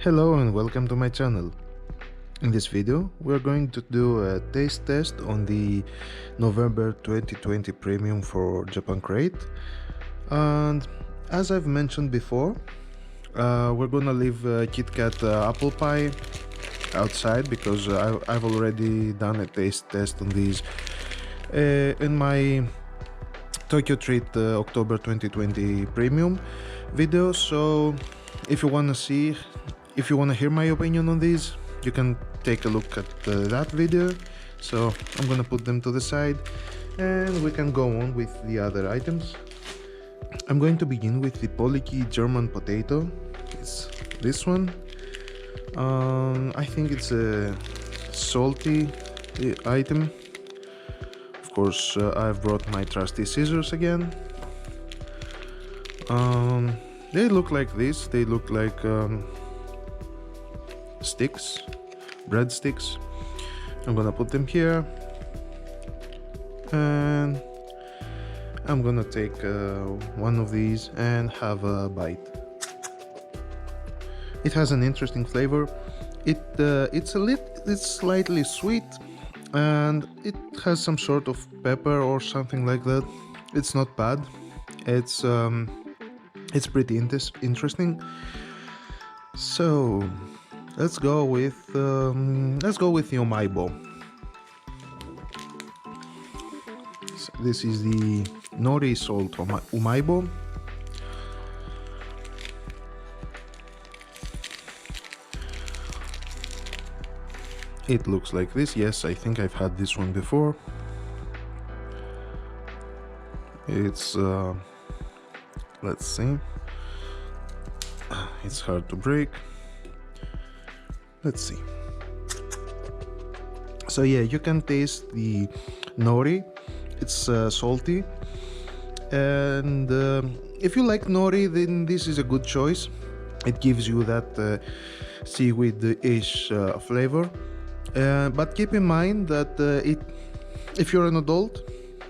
Hello and welcome to my channel. In this video we are going to do a taste test on the November 2020 premium for Japan Crate, and as I've mentioned before, we're gonna leave KitKat apple pie outside because I've already done a taste test on these in my Tokyo Treat October 2020 premium video. So if you want to hear my opinion on these, you can take a look at that video. So I'm gonna put them to the side and we can go on with the other items. I'm going to begin with the Polky German potato. It's this one. I think it's a salty item. Of course, I've brought my trusty scissors again. They look like this. They look like sticks, bread sticks. I'm gonna put them here and I'm gonna take one of these and have a bite. It has an interesting flavor. It's slightly sweet and it has some sort of pepper or something like that. It's not bad. It's pretty interesting. So let's go with the Omaibo. So this is the Nori Salt Omaibo. It looks like this. Yes, I think I've had this one before. It's let's see. It's hard to break. Let's see. So yeah, you can taste the nori. It's salty, and if you like nori, then this is a good choice. It gives you that seaweed-ish flavor. But keep in mind that if you're an adult,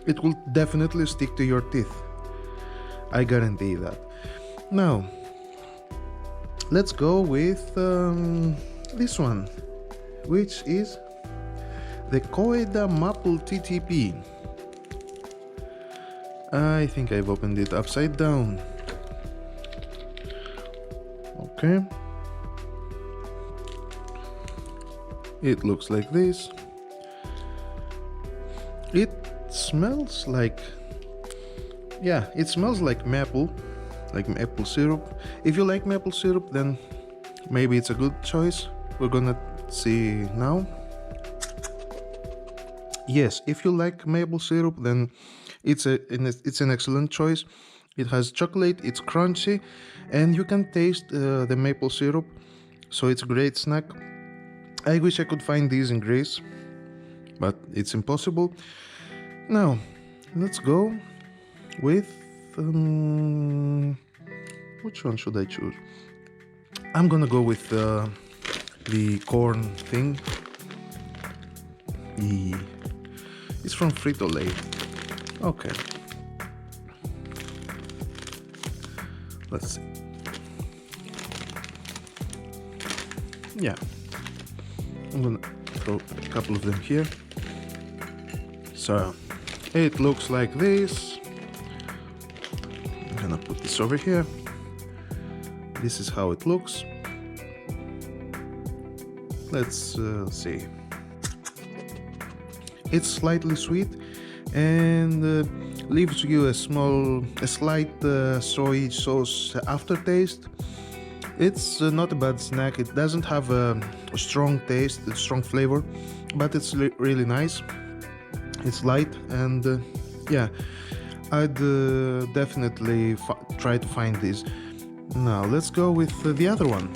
it will definitely stick to your teeth. I guarantee that. Now, let's go with this one, which is the Koeda Maple TTP. I think I've opened it upside down. Okay. It looks like this. It smells like, yeah, it smells like maple syrup. If you like maple syrup, then maybe it's a good choice. We're gonna see now. Yes, if you like maple syrup, then it's an excellent choice. It has chocolate, it's crunchy, and you can taste the maple syrup, so it's a great snack. I wish I could find these in Greece, but it's impossible. Now, let's go with which one should I choose? I'm gonna go with the corn thing. It's from Frito-Lay. Okay. Let's see. Yeah. I'm gonna throw a couple of them here. So it looks like this. I'm gonna put this over here. This is how it looks. Let's see. It's slightly sweet and leaves you a slight soy sauce aftertaste. It's not a bad snack. It doesn't have a strong taste, a strong flavor, but it's really nice. It's light and yeah, I'd definitely try to find these. Now let's go with the other one.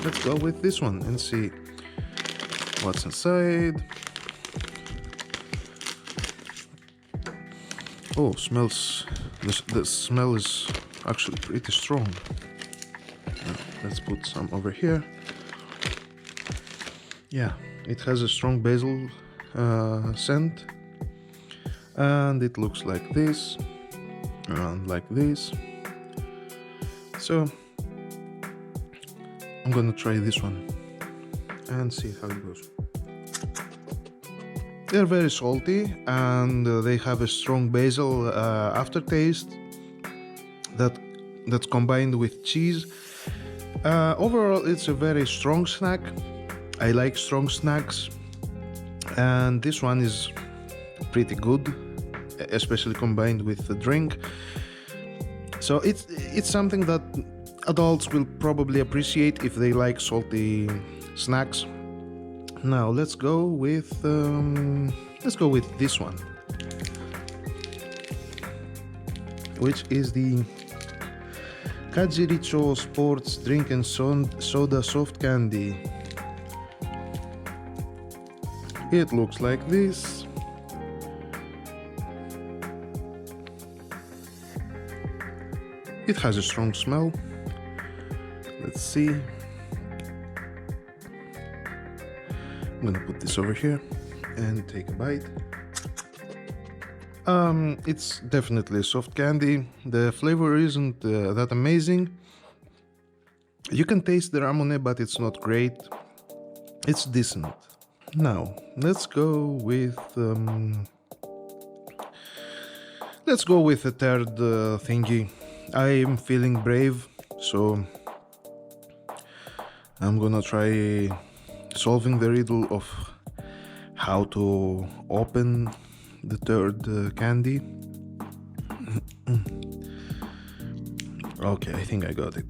Let's go with this one and see what's inside. Oh, smells. The smell is actually pretty strong. Let's put some over here. Yeah, it has a strong basil scent, and it looks like this, and like this. So I'm gonna try this one and see how it goes. They're very salty and they have a strong basil aftertaste that's combined with cheese. Overall, it's a very strong snack. I like strong snacks, and this one is pretty good, especially combined with the drink. So it's something that adults will probably appreciate if they like salty snacks. Now let's go with this one, which is the Kajiricho Sports Drink and Soda Soft Candy. It looks like this. It has a strong smell. Let's see. I'm gonna put this over here and take a bite. It's definitely a soft candy. The flavor isn't that amazing. You can taste the Ramune, but it's not great. It's decent. Now let's go with the third thingy. I am feeling brave, so I'm gonna try solving the riddle of how to open the third candy. Okay, I think I got it.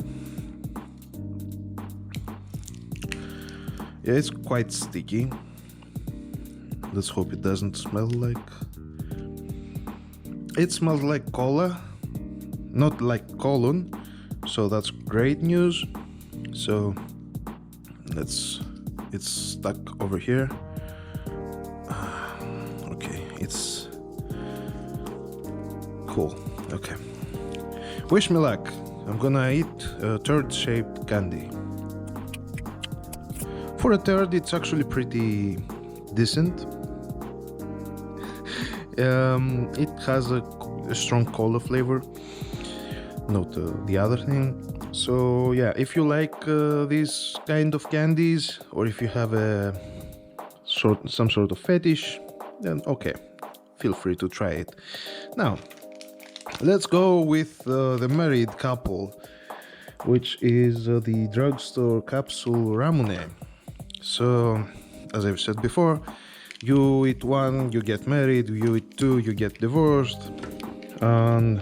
Yeah, it's quite sticky. Let's hope it doesn't smell like... It smells like cola, not like colon, so that's great news. So it's stuck over here. Okay, it's cool. Okay, wish me luck. I'm gonna eat a third shaped candy. For a third, it's actually pretty decent. It has a strong cola flavor, not the other thing. So yeah, if you like these kind of candies, or if you have some sort of fetish, then okay, feel free to try it. Now let's go with the married couple, which is the Drugstore Capsule Ramune. So as I've said before, you eat one, you get married. You eat two, you get divorced. And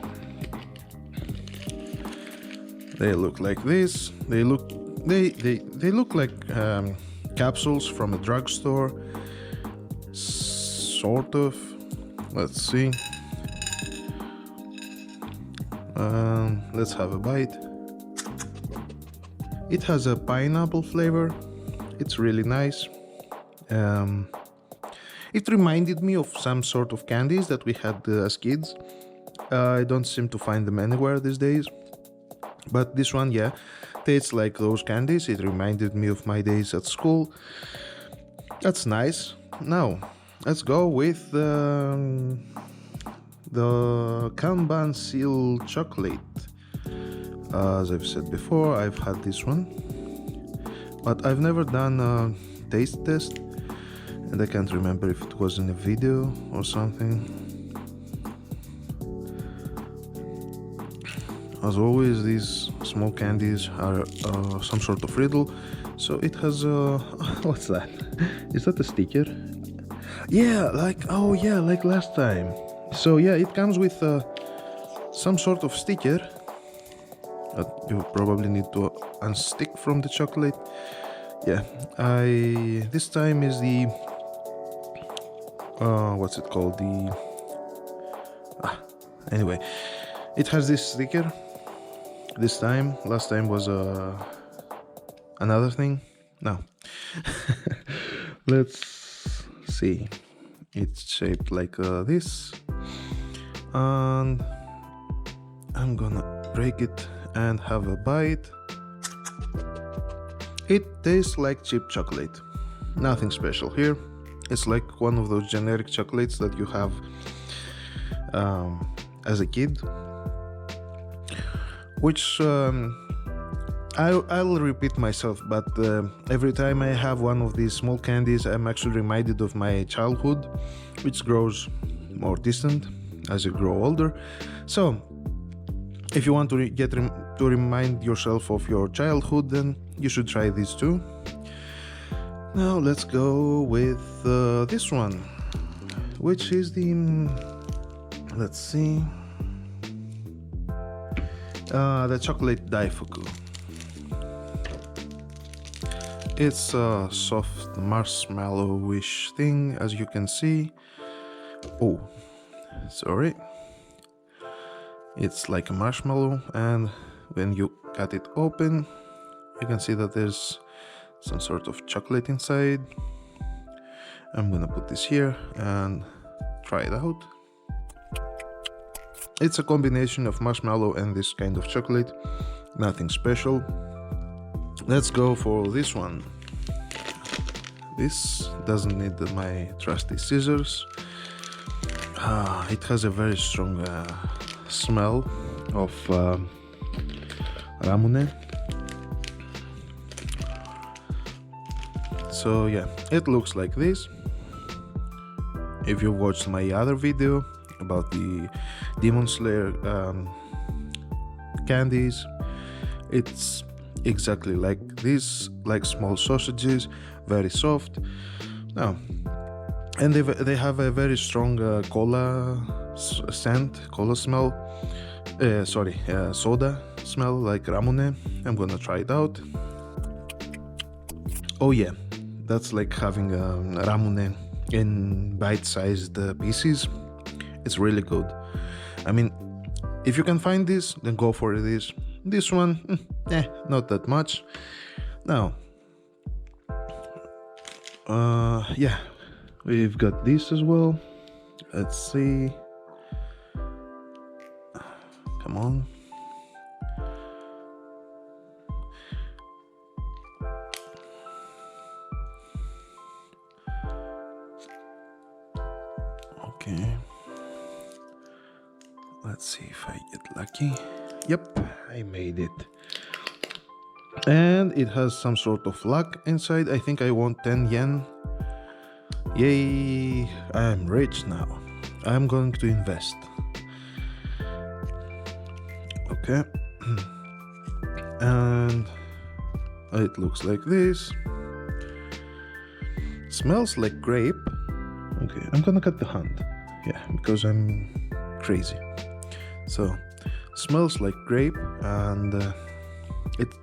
they look like this. They look like capsules from a drugstore, sort of. Let's see. Let's have a bite. It has a pineapple flavor. It's really nice. It reminded me of some sort of candies that we had as kids. I don't seem to find them anywhere these days. But this one, yeah, tastes like those candies. It reminded me of my days at school. That's nice. Now, let's go with the Kanban seal chocolate. As I've said before, I've had this one, but I've never done a taste test, and I can't remember if it was in a video or something. As always, these small candies are some sort of riddle. So it has what's that? Is that a sticker? Yeah, like last time. So yeah, it comes with some sort of sticker that you probably need to unstick from the chocolate. Yeah, this time is the what's it called? Anyway, it has this sticker this time. Last time was another thing. Now let's see. It's shaped like this, and I'm gonna break it and have a bite. It tastes like cheap chocolate. Nothing special here. It's like one of those generic chocolates that you have as a kid, which I'll repeat myself, but every time I have one of these small candies, I'm actually reminded of my childhood, which grows more distant as you grow older. So, if you want to to remind yourself of your childhood, then you should try these two. Now let's go with this one, which is the, let's see, the chocolate Daifuku. It's a soft marshmallow-ish thing, as you can see. Oh, sorry. It's like a marshmallow, and when you cut it open, you can see that there's some sort of chocolate inside. I'm gonna put this here and try it out. It's a combination of marshmallow and this kind of chocolate, nothing special. Let's go for this one. This doesn't need my trusty scissors. It has a very strong smell of Ramune. So yeah, it looks like this. If you watched my other video about the Demon Slayer candies, it's exactly like this, like small sausages, very soft. Now, and they have a very strong cola scent, cola smell. Soda smell like Ramune. I'm gonna try it out. Oh yeah, that's like having Ramune in bite-sized pieces. It's really good. I mean, if you can find this, then go for this. This one, not that much. Now, yeah, we've got this as well. Let's see. Come on. Okay. Let's see if I get lucky. Yep, I made it. And it has some sort of luck inside. I think I won 10 yen. Yay, I'm rich now. I'm going to invest. Okay. And it looks like this. Smells like grape. Okay, I'm gonna cut the hand. Yeah, because I'm crazy. So, smells like grape, and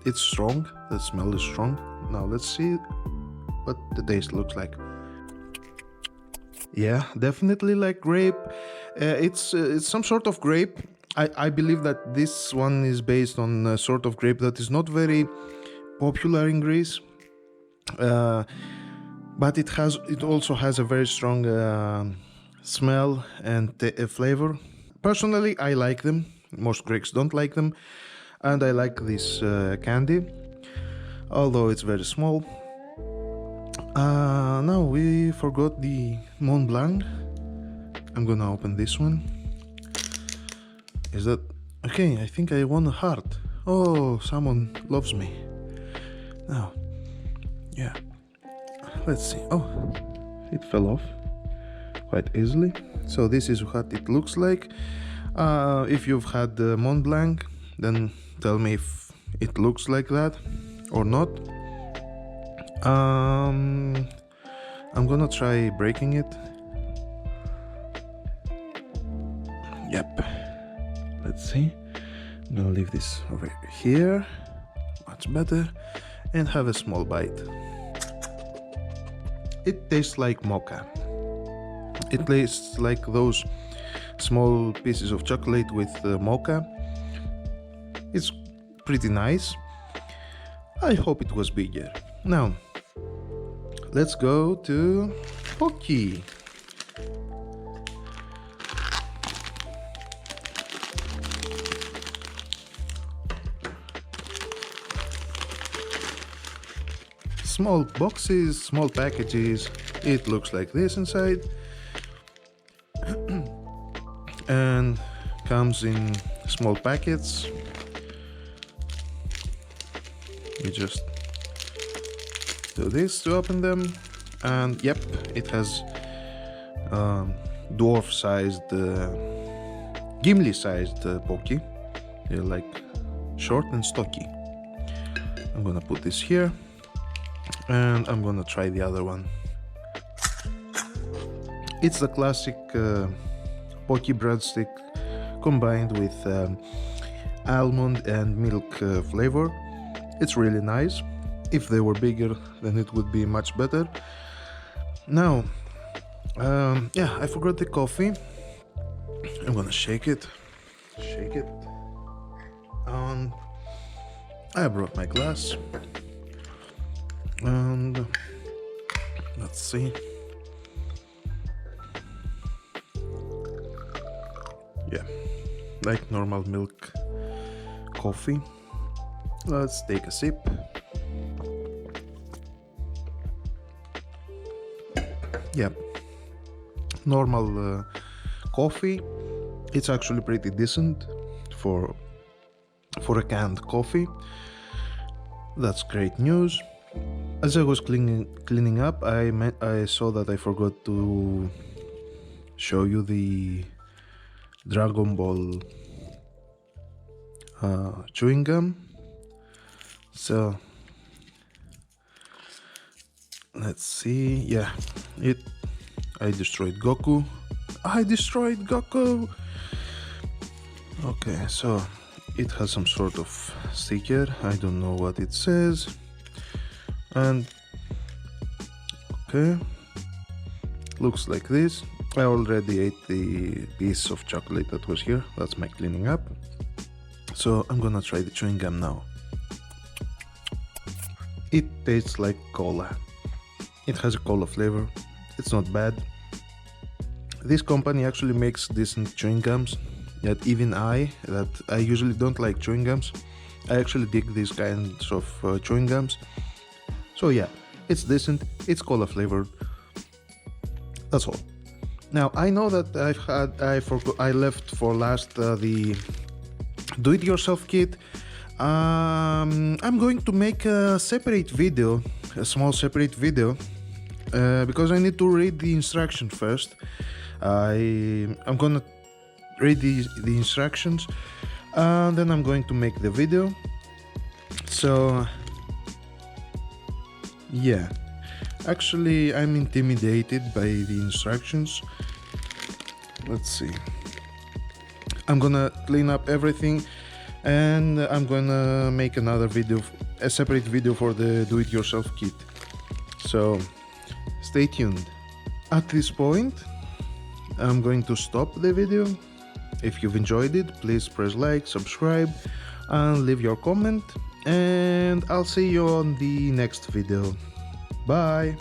it's strong. The smell is strong. Now let's see what the taste looks like. Yeah, definitely like grape. It's some sort of grape. I believe that this one is based on a sort of grape that is not very popular in Greece, but it also has a very strong smell and flavor. Personally, I like them. Most Greeks don't like them, and I like this candy, although it's very small. Now we forgot the Montblanc. I'm gonna open this one. Is that okay? I think I won a heart. Oh, someone loves me. Now, yeah. Let's see. Oh, it fell off quite easily. So this is what it looks like. If you've had the Montblanc, then tell me if it looks like that or not. I'm gonna try breaking it. Yep. Let's see. I'm gonna leave this over here. Much better. And have a small bite. It tastes like mocha. It tastes like those small pieces of chocolate with mocha. It's pretty nice. I hope it was bigger. Now, let's go to Polky. Small boxes, small packages. It looks like this inside. And comes in small packets. You just do this to open them, and yep, it has dwarf-sized, Gimli-sized Polky. They're like short and stocky. I'm gonna put this here, and I'm gonna try the other one. It's the classic Polky breadstick combined with almond and milk flavor. It's really nice. If they were bigger, then it would be much better. Now, yeah, I forgot the coffee. I'm gonna shake it. I brought my glass. And let's see. Yeah, like normal milk coffee. Let's take a sip. Yeah, normal coffee. It's actually pretty decent for a canned coffee. That's great news. As I was cleaning up, I saw that I forgot to show you the Dragon Ball chewing gum. So let's see. Yeah, I destroyed Goku. Okay, so it has some sort of sticker. I don't know what it says. And okay, looks like this. I already ate the piece of chocolate that was here. That's my cleaning up. So I'm gonna try the chewing gum now. It tastes like cola. It has a cola flavor. It's not bad. This company actually makes decent chewing gums that even that I usually don't like chewing gums. I actually dig these kinds of chewing gums. So yeah, it's decent. It's cola flavored. That's all. Now I know that I left for last the do-it-yourself kit. I'm going to make a separate video, a small separate video, because I need to read the instruction first. I'm gonna read the instructions, and then I'm going to make the video. So yeah, actually I'm intimidated by the instructions. Let's see. I'm gonna clean up everything, and I'm gonna make another video, a separate video for the do-it-yourself kit. So stay tuned. At this point, I'm going to stop the video. If you've enjoyed it, please press like, subscribe, and leave your comment. And I'll see you on the next video. Bye!